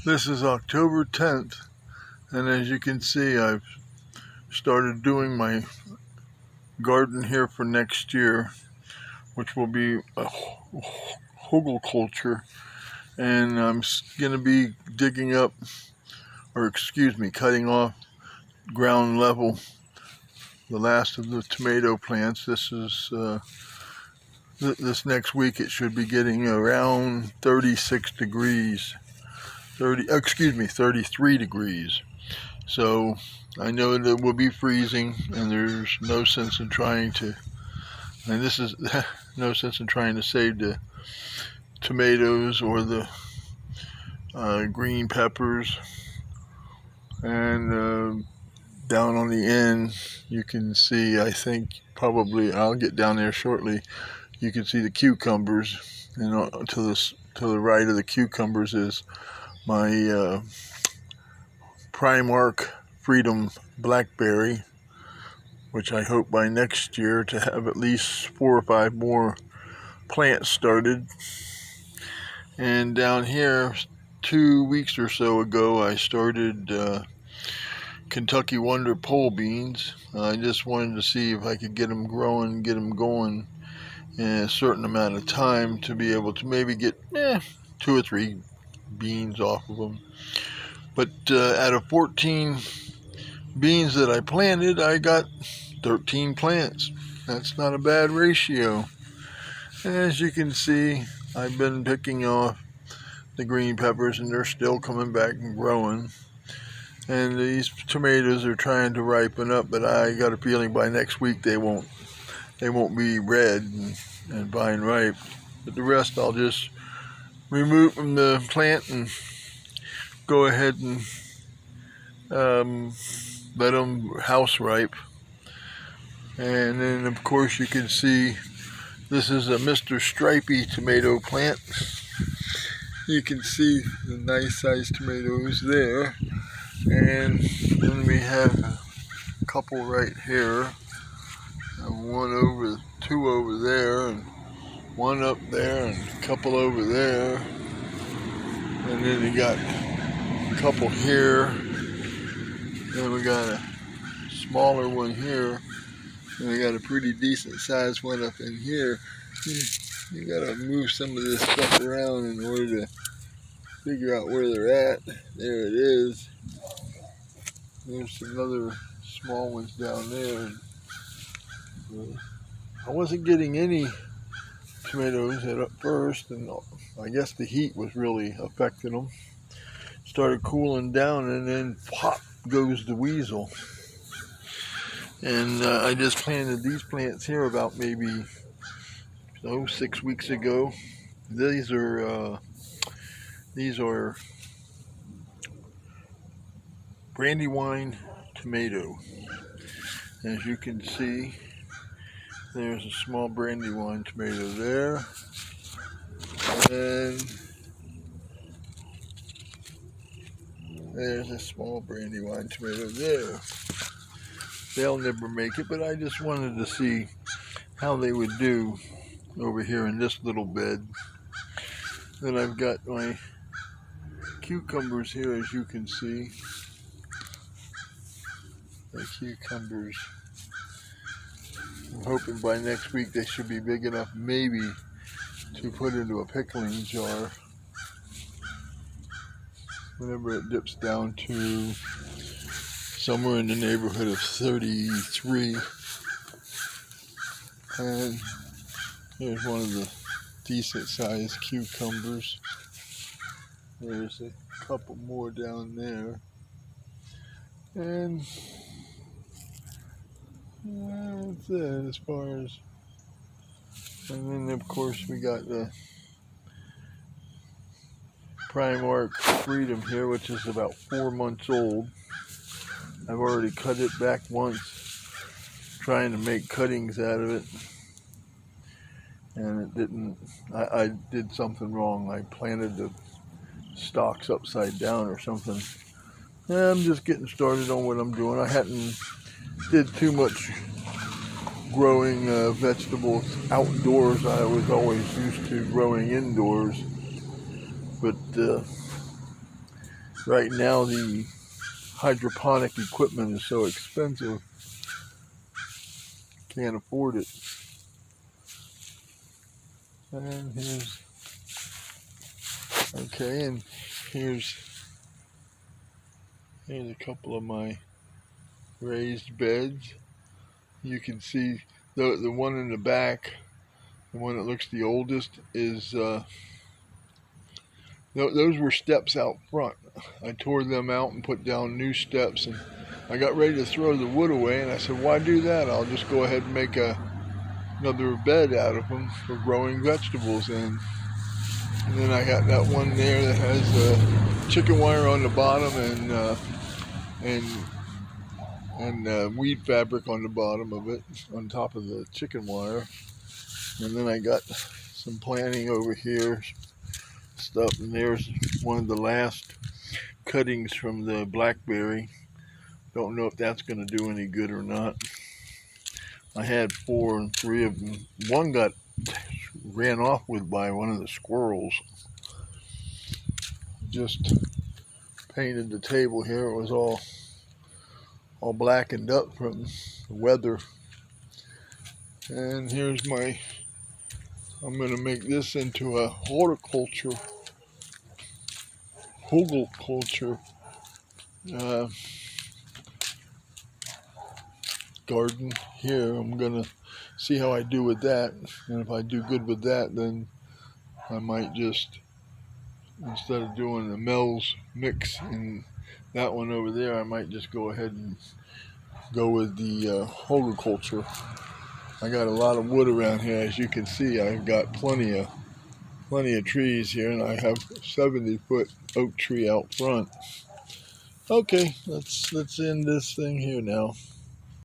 This is October 10th, and as you can see, I've started doing my garden here for next year, which will be a Hugelkulture, and I'm going to be digging up, cutting off ground level the last of the tomato plants. This is this next week. It should be getting around 36 degrees. 33 degrees. So I know that it will be freezing, and there's no sense in trying to, and this is no sense in trying to save the tomatoes or the green peppers. And down on the end, you can see, I think probably, I'll get down there shortly, you can see the cucumbers, and to the right of the cucumbers is my Primark Freedom Blackberry, which I hope by next year to have at least 4 or 5 more plants started. And down here, 2 weeks or so ago, I started Kentucky Wonder pole beans. I just wanted to see if I could get them growing, get them going in a certain amount of time to be able to maybe get 2 or 3 beans off of them. But out of 14 beans that I planted, I got 13 plants. That's not a bad ratio. As you can see, I've been picking off the green peppers, and they're still coming back and growing. And these tomatoes are trying to ripen up, but I got a feeling by next week they won't be red and vine ripe. But the rest I'll just remove from the plant and go ahead and let them house ripe. And then of course you can see this is a Mr. Stripey tomato plant. You can see the nice sized tomatoes there, and then we have a couple right here, and 2 over there, and 1 up there, and a couple over there, and then we got a couple here, and we got a smaller one here, and we got a pretty decent sized one up in here. You gotta move some of this stuff around in order to figure out where they're at. There it is. There's some other small ones down there. I wasn't getting any tomatoes at first, and I guess the heat was really affecting them. Started cooling down, and then pop goes the weasel. And I just planted these plants here about maybe 6 weeks ago. These are Brandywine tomato. As you can see, there's a small Brandywine tomato there, and there's a small Brandywine tomato there. They'll never make it, but I just wanted to see how they would do over here in this little bed. Then I've got my cucumbers here, as you can see. The cucumbers, I'm hoping by next week they should be big enough maybe to put into a pickling jar whenever it dips down to somewhere in the neighborhood of 33. And here's one of the decent sized cucumbers. There's a couple more down there. And that's it as far as, and then of course we got the Primark Freedom here, which is about 4 months old. I've already cut it back once, trying to make cuttings out of it, and it didn't. I did something wrong. I planted the stalks upside down or something. I'm just getting started on what I'm doing. I hadn't did too much growing vegetables outdoors. I was always used to growing indoors, but right now the hydroponic equipment is so expensive, can't afford it. And here's a couple of my raised beds. You can see the one in the back, the one that looks the oldest, is those were steps out front. I tore them out and put down new steps, and I got ready to throw the wood away, and I said, why do that? I'll just go ahead and make another bed out of them for growing vegetables in. And then I got that one there that has chicken wire on the bottom and weed fabric on the bottom of it, on top of the chicken wire. And then I got some planting over here, stuff, and there's one of the last cuttings from the blackberry. Don't know if that's going to do any good or not. I had 4 and 3 of them. One got ran off with by one of the squirrels. Just painted the table here. It was all blackened up from the weather. And here's I'm going to make this into a Hugelkulture garden here. I'm going to see how I do with that. And if I do good with that, then I might just, instead of doing the Mel's mix in that one over there, I might just go ahead and go with the Hugelkulture. I got a lot of wood around here, as you can see. I've got plenty of trees here, and I have a 70-foot oak tree out front. Okay, let's end this thing here now.